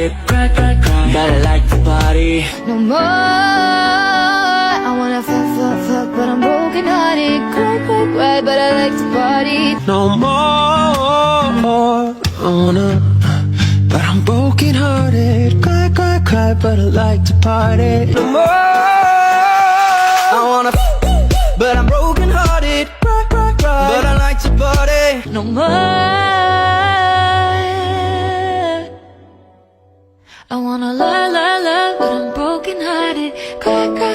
hearted, cry, cry, cry, but I like to party. No more. I wanna fuck, fuck, fuck, but I'm broken hearted. Cry, cry, cry, but I like to party. No more. I wanna, but I'm broken hearted, cry, cry, cry, but I like to party. No more. I wanna, but I'm broken hearted, cry, cry, cry, but I like to party. No more. I wanna lie, lie, lie, but I'm broken hearted. Cry, cry.